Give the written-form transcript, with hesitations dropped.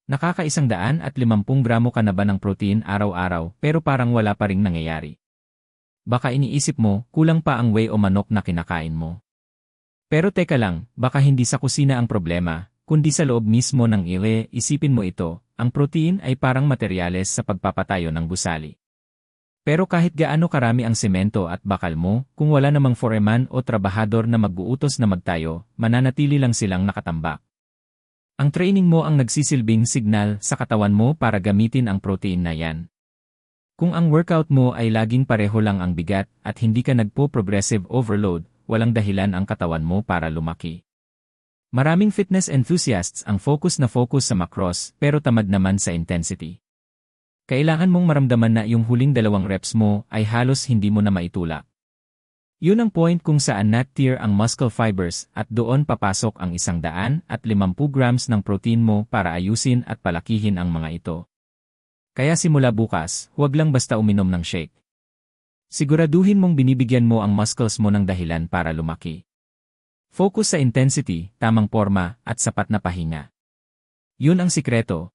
Nakaka-150 gramo ka na ba ng protein araw-araw pero parang wala pa ring nangyayari? Baka iniisip mo, kulang pa ang whey o manok na kinakain mo. Pero teka lang, baka hindi sa kusina ang problema, kundi sa loob mismo ng ile. Isipin mo ito, ang protein ay parang materyales sa pagpapatayo ng gusali. Pero kahit gaano karami ang semento at bakal mo, kung wala namang foreman o trabahador na mag-uutos na magtayo, mananatili lang silang nakatambak. Ang training mo ang nagsisilbing signal sa katawan mo para gamitin ang protein na yan. Kung ang workout mo ay laging pareho lang ang bigat at hindi ka nagpo-progressive overload, walang dahilan ang katawan mo para lumaki. Maraming fitness enthusiasts ang focus sa macros pero tamad naman sa intensity. Kailangan mong maramdaman na yung huling 2 reps mo ay halos hindi mo na maitulak. Yun ang point kung saan nat-tier ang muscle fibers at doon papasok ang 150 grams ng protein mo para ayusin at palakihin ang mga ito. Kaya simula bukas, huwag lang basta uminom ng shake. Siguraduhin mong binibigyan mo ang muscles mo ng dahilan para lumaki. Focus sa intensity, tamang porma, at sapat na pahinga. Yun ang sikreto.